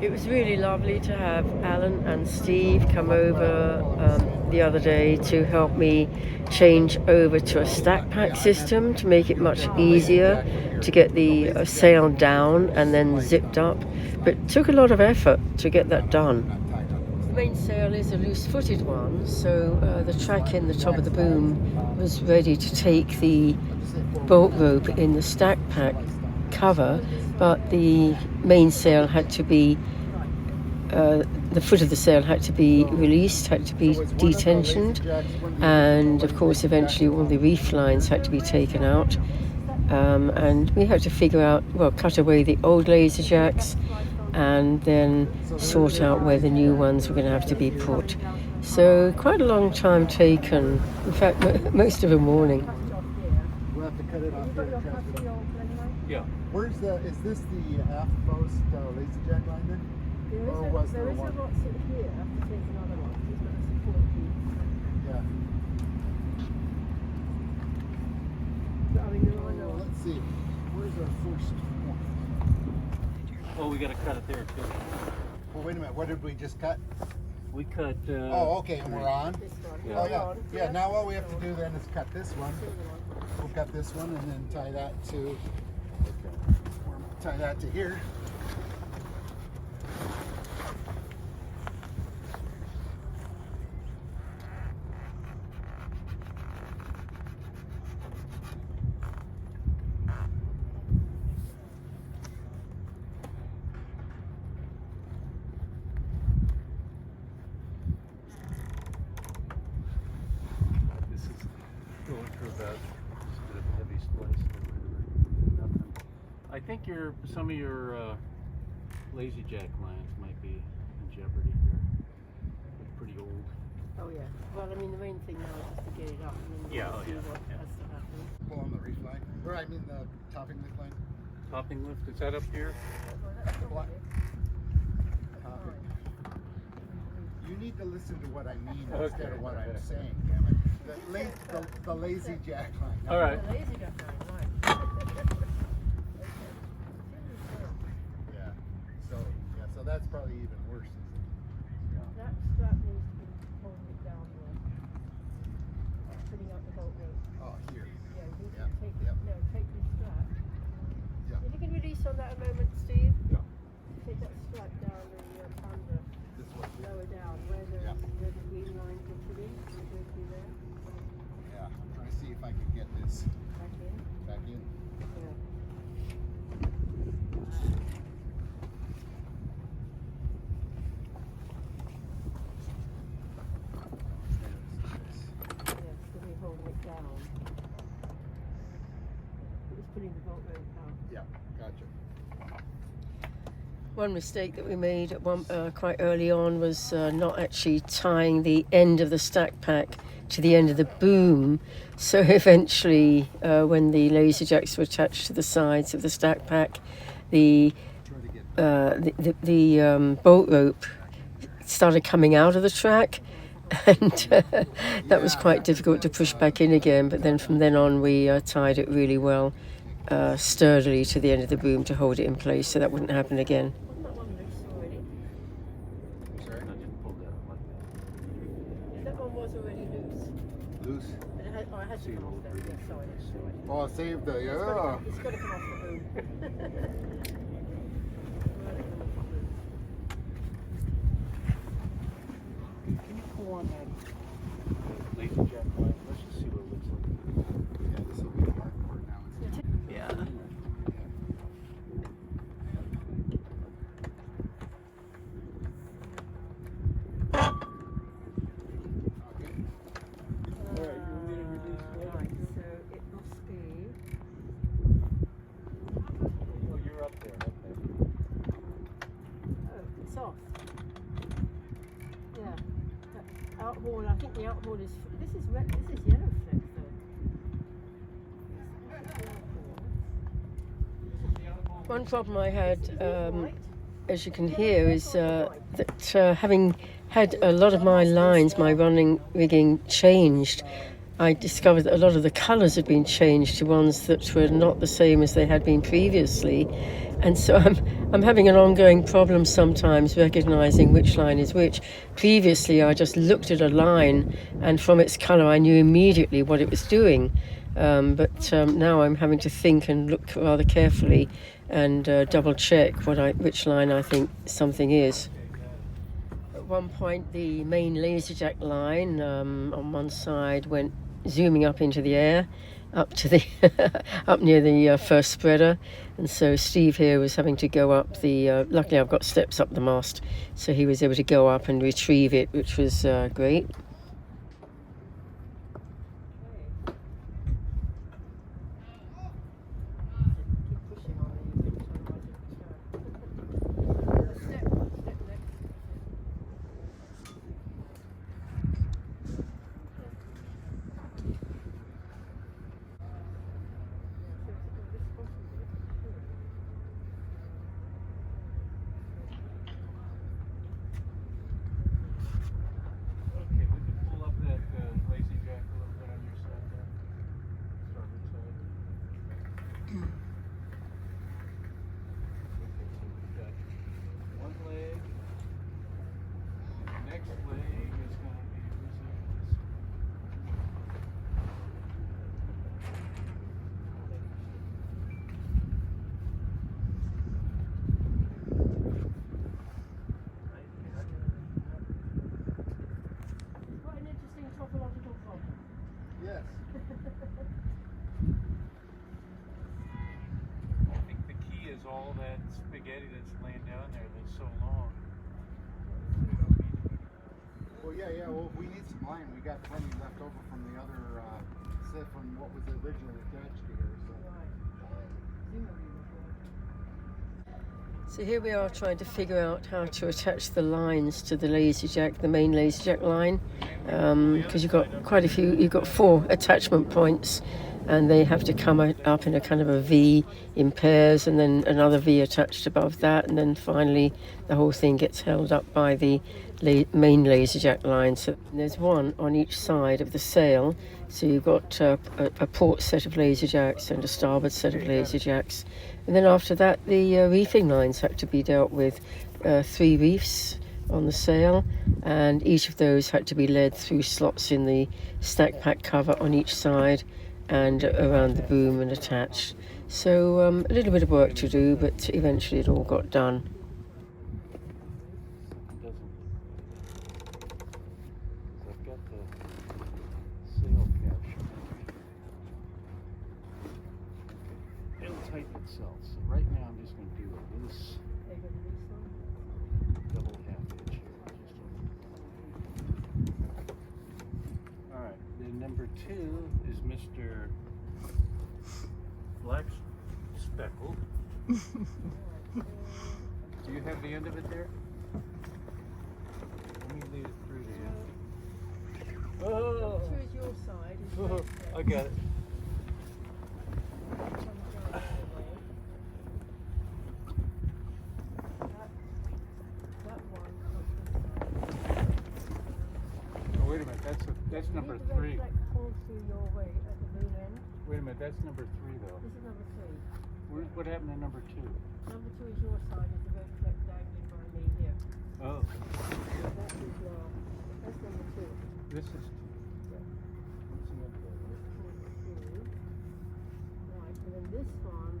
It was really lovely to have Alan and Steve come over the other day to help me change over to a stack pack system to make it much easier to get the sail down and then zipped up. But it took a lot of effort to get that done. The main sail is a loose-footed one, so the track in the top of the boom was ready to take the bolt rope in the stack pack cover, but the main sail had to be the foot of the sail had to be released, had to be detensioned, and of course eventually all the reef lines had to be taken out, and we had to figure out, well, cut away the old laser jacks and then sort out where the new ones were going to have to be put. So quite a long time taken, in fact most of a morning. We'll have to cut it off here. Yeah. Is this the aft-post lazy jack line then? There is Or was there a one? rot sit here. I have to take another one. It's going to support you. Yeah. But, I mean, there are no. Let's see. Where's our first one? Oh, we got to cut it there too. Well, wait a minute. What did we just cut? We cut. Oh, okay. And we're on. This one. Yeah. Oh, yeah. On. Yeah. Now all we have to do then is cut this one. We'll cut this one and then tie that to. Tie that to here. This is going through about just a bit of a heavy splice. Nothing. I think some of your lazy jack lines might be in jeopardy here. They're pretty old. Oh yeah. Well, I mean, the main thing now is just to get it up and then Yeah, we'll oh, see yeah, what yeah. has to happen. Pull on the reef line. Or I mean the topping lift line. Topping lift, is that up here? Well, that's not What? it. Topping. You need to listen to what I mean Okay. instead of what I'm saying, damn it. The lazy jack line. All right. The lazy jack line, right. Yeah. So that's probably even worse. That strap needs to be holding it down there. Putting out the bolt rope. Oh, here. Yeah, you Yep, take yep. take the strap. Yeah. If you can release on that a moment, Steve. Yeah. Take that strap down the under, This one. lower down, where the Yeah. green lines are putting. Can you go through there? Yeah. I'm trying to see if I can get this Back in. back in. Yeah. Yeah, so we hold it down. It was putting the bolt rope out. Yeah. Gotcha. One mistake that we made at quite early on was not actually tying the end of the stack pack to the end of the boom. So eventually, when the laser jacks were attached to the sides of the stack pack, the bolt rope started coming out of the track, and that was quite difficult to push back in again. But then from then on, we tied it really well, sturdily to the end of the boom to hold it in place, so that wouldn't happen again. Sorry. I just pulled that up like that. That one was already loose. Loose. I had to come off that. Yeah, sorry. Oh, save the It's got to come off the boom. Can you pull on that? Lazy jack line. Let's just see what it looks like. Yeah, this will be a hard part now. Yeah. Right, so it must be. Oh, you're up there. Okay. Oh, it's off. Yeah. That outhorn, I think the outhorn is. This is yellow flex though. One problem I had, as you can hear, is that having had a lot of my lines, my running rigging changed, I discovered that a lot of the colours had been changed to ones that were not the same as they had been previously, And so I'm having an ongoing problem sometimes recognizing which line is which. Previously, I just looked at a line, and from its color, I knew immediately what it was doing. But now I'm having to think and look rather carefully and double check which line I think something is. At one point, the main laserjack line on one side went zooming up into the air, up to the up near the first spreader, and so Steve here was having to go up the. Luckily, I've got steps up the mast, so he was able to go up and retrieve it, which was great. Yes. I think the key is all that spaghetti that's laying down there that's so long. Well, yeah. Well, we need some line. We got plenty left over from the other set from what was originally attached to here. So here we are trying to figure out how to attach the lines to the laserjack, the main laserjack line, because you've got quite a few. You've got 4 attachment points, and they have to come up in a kind of a V in pairs, and then another V attached above that, and then finally the whole thing gets held up by the main laserjack line. So there's one on each side of the sail, so you've got a port set of laserjacks and a starboard set of laserjacks, and then after that the reefing lines have to be dealt with. 3 reefs on the sail, and each of those had to be led through slots in the stack pack cover on each side and around the boom and attached. So a little bit of work to do, but eventually it all got done. I've got the sail capture. It'll tighten itself. So right now I'm just going to do a loose double half hitch here. Alright, then number 2 is Mr. Black Speckle. Do you have the end of it there? Let me lead it through to you. Oh! Here's your side. Oh, I got it. Oh, wait a minute, that's number 3. Wait a minute, that's number 3 though. This is number 3. What happened to number 2? Number 2 is your side, is the red fleck dangling by me here. Oh, That's number 2. this is 2. What's the other one? Right, and then this one,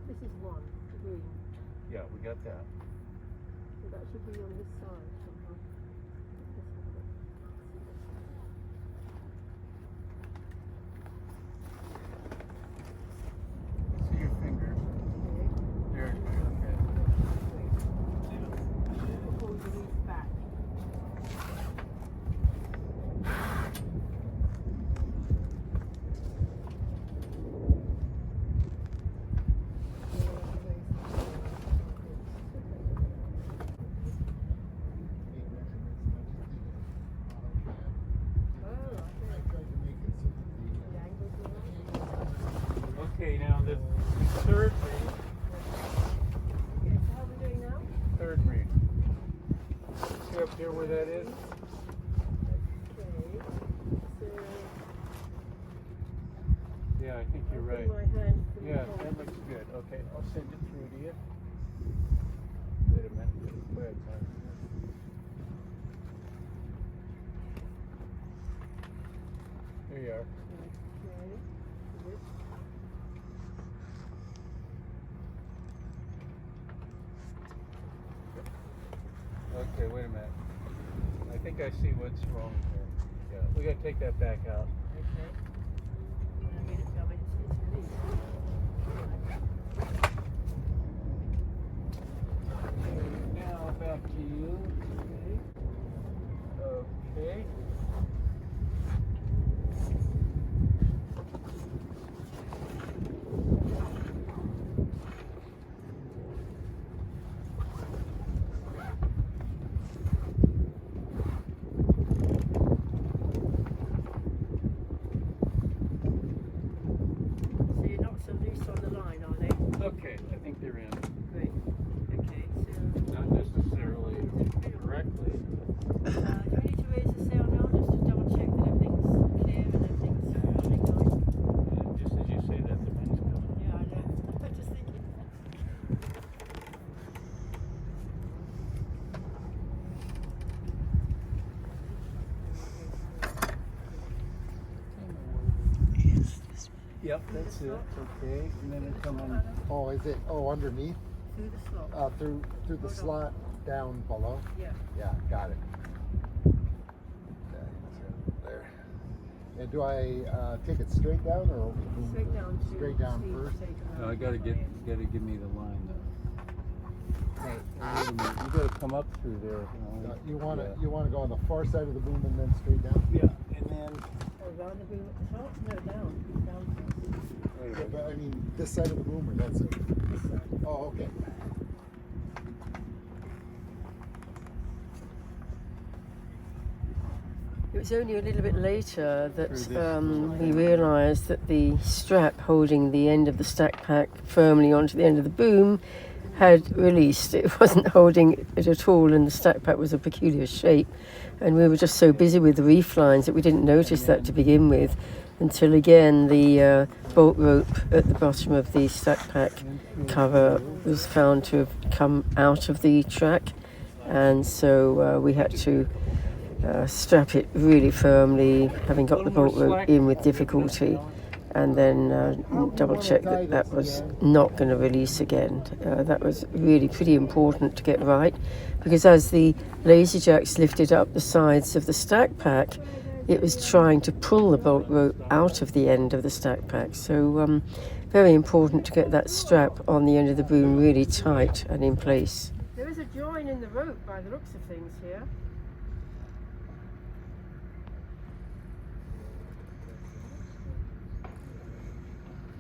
this is 1, the green. Yeah, we got that. So that should be on this side somehow. See your fingers. There, okay. Hold the leaf back. Okay, now the third read. How are we doing now? Third read. See up here where that is? Okay. So Yeah, I think you're right. my hand send it through to you. Wait a minute. Go ahead, Tom. Here you are. Okay, wait a minute. I think I see what's wrong here. Yeah, we gotta take that back out. Okay. Now back to you. Okay. So you're not so loose on the line, are they? Okay, I think they're in. Great. Okay, so Not necessarily correctly. do we need to raise the sail now just to double check that everything's clear and everything's running nice? Just as you say that, the wind's coming. Yeah, I know. I'm just thinking. Yep, that's it. Okay, and then it's coming. Oh, is it? Oh, underneath? Through the slot. Through the Hold on. slot down below? Yeah. Yeah, got it. There. And do I take it straight down or Straight down to straight down Steve first? to take it No, out. I gotta give me the line though. Right. Wait a minute, you gotta come up through there. You want to Yeah. go on the far side of the boom and then straight down? Yeah, and then. Oh, round the boom at the top? No, down. Down first. Wait a Yeah, minute. but I mean, this side of the boom or that side? This side. Oh, okay. It was only a little bit later that Through this. we realised that the strap holding the end of the stack pack firmly onto the end of the boom had released. It wasn't holding it at all, and the stack pack was a peculiar shape. And we were just so busy with the reef lines that we didn't notice that to begin with, until again the bolt rope at the bottom of the stack pack cover was found to have come out of the track, and so we had to strap it really firmly, having got the bolt rope in with difficulty, and then double check that that was not going to release again. That was really pretty important to get right, because as the lazy jacks lifted up the sides of the stack pack, it was trying to pull the bolt rope out of the end of the stack pack. So very important to get that strap on the end of the boom really tight and in place. There is a join in the rope by the looks of things here.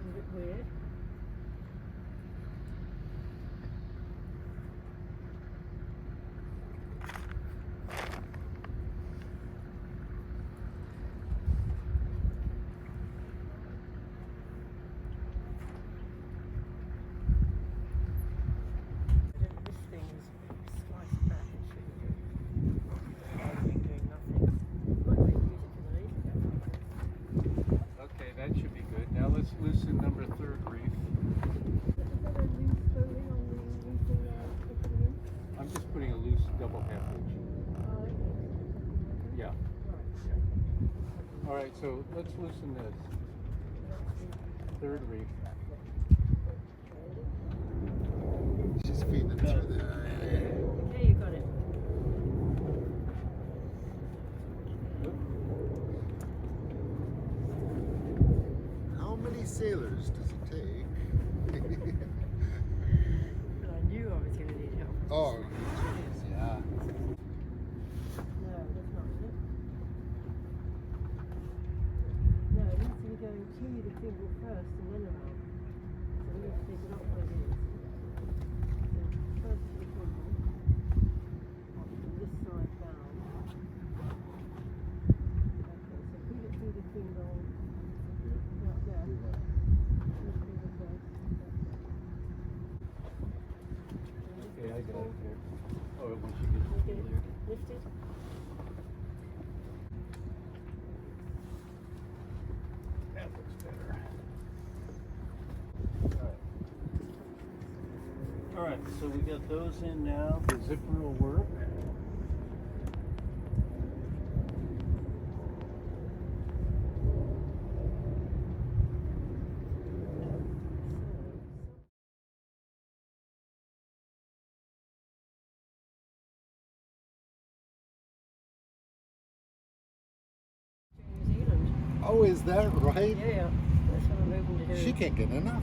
A bit weird. This thing is sliced back and shit. Doing nothing. Might make music tonight. Okay, that should be good. Now let's loosen number 3rd reef. I'm just putting a loose double half inch. Yeah. All right, so let's loosen this. 3rd reef. She's feeding it through there. Okay, you got it. How many sailors does it take? But I knew I was going to need help. Oh, geez, yeah. No, that's not it. No, it needs to be going to the thimble first and then around. So we need to take it off where it is. So first to the thimble, from this side down. Okay, so feed it through the thimble. Right there. Feed it through the first. Okay, I got it here. Oh, once you get Get it it there. lifted. That looks better. All right. Alright, so we got those in now. The zipper will work. New Zealand. Oh, is that right? Yeah, that's what I'm hoping to do. She can't get enough.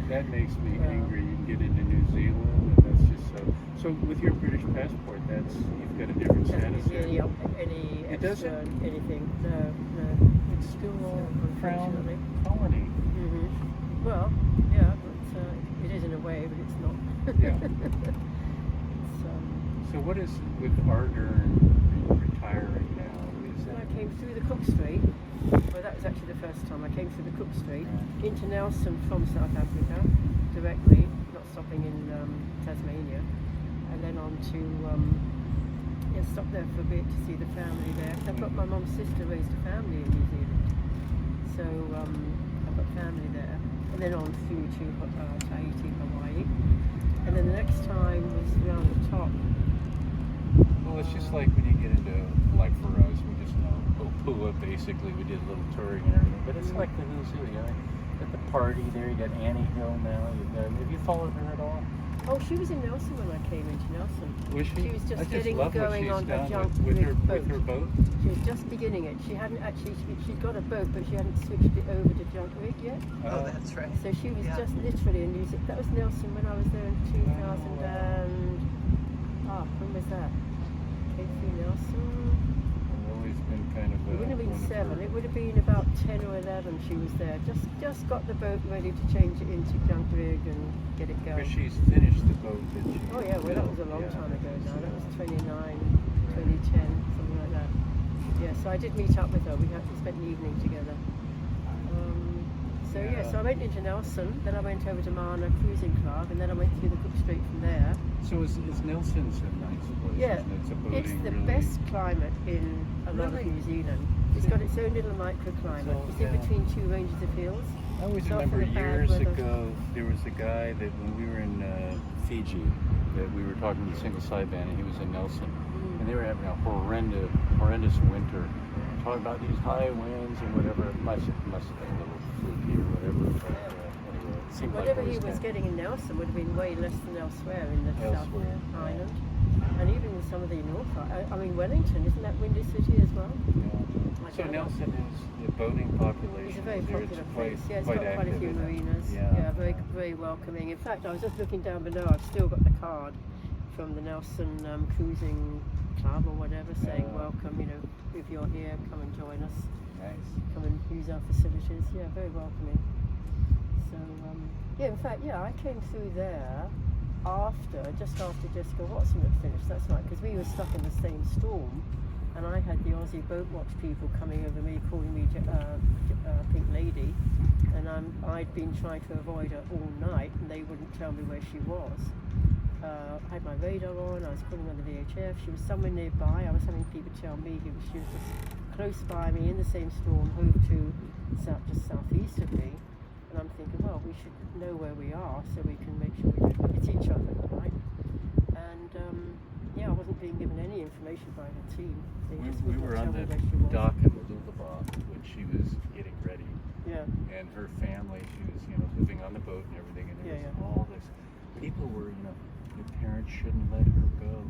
That makes me Well. angry. You can get into New Zealand, and that's just so. So with your British passport, that's you've got a different status there. Any It extra, doesn't? anything. No. It's still all crown Unfortunately. colony. Mm-hmm. Well, yeah, but it is in a way, but it's not. Yeah. It's, So what is with Ardern retiring now? Is Then that I came through the Cook Strait. Well, that was actually the first time I came through the Cook Strait into Nelson from South Africa directly, not stopping in Tasmania, and then on to stop there for a bit to see the family there. 'Cause I've got my mum's sister raised a family in New Zealand, so I've got family there, and then on through to Tahiti, Hawaii, and then the next time was around the top. Well, it's just like when you get into, like for us, we just know Opua basically. We did a little touring and everything, but it's like the who's who, you know. At the party there, you got Annie Hill now. Have you followed her at all? Oh, she was in Nelson when I came into Nelson. Was she? She was just I getting love what going she's on her done junk with her rig boat. boat. She was just beginning it. She hadn't actually, she'd got a boat, but she hadn't switched it over to junk rig yet. Oh, that's right. So she was Yeah. just literally in New Zealand. That was Nelson when I was there in 2000 and... when was that? Came through Nelson. I've always been kind of. It wouldn't have been one of 7. her- It would have been about 10 or 11 she was there. Just got the boat ready to change it into junk rig and get it going. But she's finished the boat that she. Oh yeah, well that was a long built, time ago now. That was So, 2010, something like that. Yeah, so I did meet up with her. We spent the evening together. So yeah, so I went into Nelson, then I went over to Mana Cruising Club, and then I went through the Cook Strait from there. So is Nelson's a nice place? Yeah, isn't it? It's a boating, it's the really. best climate in a lot of Really? New Zealand. It's got its own little microclimate. So, It's in yeah. between two ranges of hills. I always So remember for the bad years weather. ago, there was a guy that when we were in Fiji, that we were talking to the single sideband, and he was in Nelson, and they were having a horrendous winter. Talking about these high winds and whatever. It must have been a little fluky or whatever. But anyway, it seemed like Whatever it he was kind of- getting in Nelson would have been way less than elsewhere in the South Elsewhere, Island. And even in some of the North I mean, Wellington, isn't that windy city as well? Yeah. Like So that. Nelson is the boating population. It's a very there, popular quite, place. Yeah, it's quite got quite a active, few isn't it? marinas. Yeah. Very, very welcoming. In fact, I was just looking down below. I've still got the card from the Nelson Cruising Club or whatever, saying Yeah. welcome. You know, if you're here, come and join us. Nice. Come and use our facilities. Yeah, very welcoming. So yeah, in fact, yeah, I came through there just after Jessica Watson had finished. That's right, because we were stuck in the same storm, and I had the Aussie Boat Watch people coming over me, calling me Pink Lady, and I'd been trying to avoid her all night, and they wouldn't tell me where she was. I had my radar on. I was calling on the VHF. She was somewhere nearby. I was having people tell me she was just close by me in the same storm, hove to just southeast of me. And I'm thinking, well, we should know where we are so we can make sure we don't hit each other, right? And yeah, I wasn't being given any information by the team. They just We wouldn't were tell on me the where she was. dock in the Lulaba when she was getting ready, Yeah. and her family, she was, living on the boat and everything, and there Yeah, was all this. People were, your parents shouldn't let her go.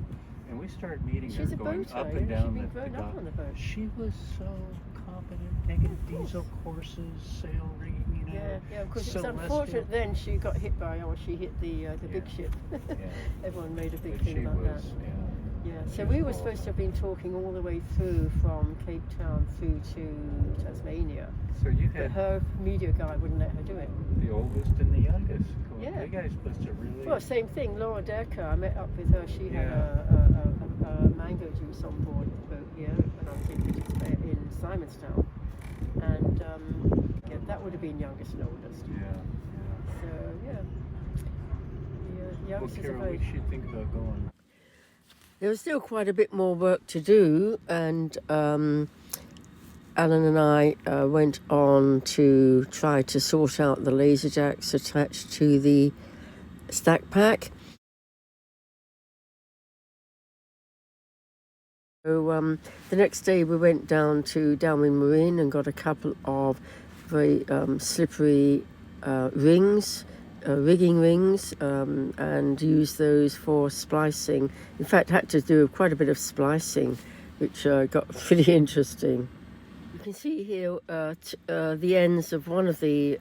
And we started meeting She's her a going boater, up you and know, down she'd been the grown up dock. on the boat. She was so competent, taking Of course. diesel courses, sail rigging, Yeah, of course. It was Celestial. unfortunate then she got hit she hit the big Yeah. ship. Yeah. Everyone made a big But thing she about was, that. yeah. Yeah, She so was we were cool. supposed to have been talking all the way through from Cape Town through to Tasmania, So you but had her media guy wouldn't let her do it. the oldest and the youngest. Cool. Yeah. You guys supposed to really. Well, same thing. Laura Decker, I met up with her. She had Yeah. a mango juice on board the boat here when I was in Simonstown, and yeah, that would have been youngest and oldest. Yeah. So yeah, the Well, youngsters are Carol, very. we should think about going. There was still quite a bit more work to do, and Alan and I went on to try to sort out the laser jacks attached to the stack pack. So the next day we went down to Downwind Marine and got a couple of very slippery rigging rings, and used those for splicing. In fact, had to do quite a bit of splicing, which got pretty interesting. You can see here the ends of one of the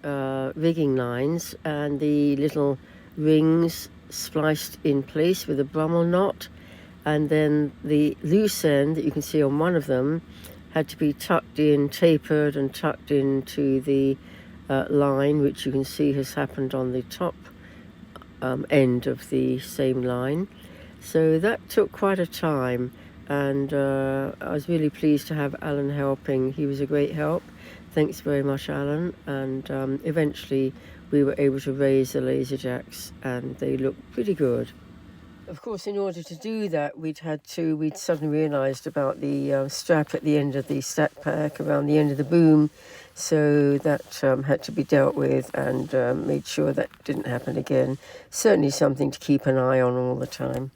rigging lines and the little rings spliced in place with a Brummel knot, and then the loose end that you can see on one of them had to be tucked in, tapered and tucked into the line, which you can see has happened on the top end of the same line. So that took quite a time, and I was really pleased to have Alan helping. He was a great help. Thanks very much, Alan. And eventually we were able to raise the laser jacks, and they looked pretty good. Of course, in order to do that, we'd suddenly realised about the strap at the end of the stack pack, around the end of the boom. So that had to be dealt with, and made sure that didn't happen again. Certainly something to keep an eye on all the time.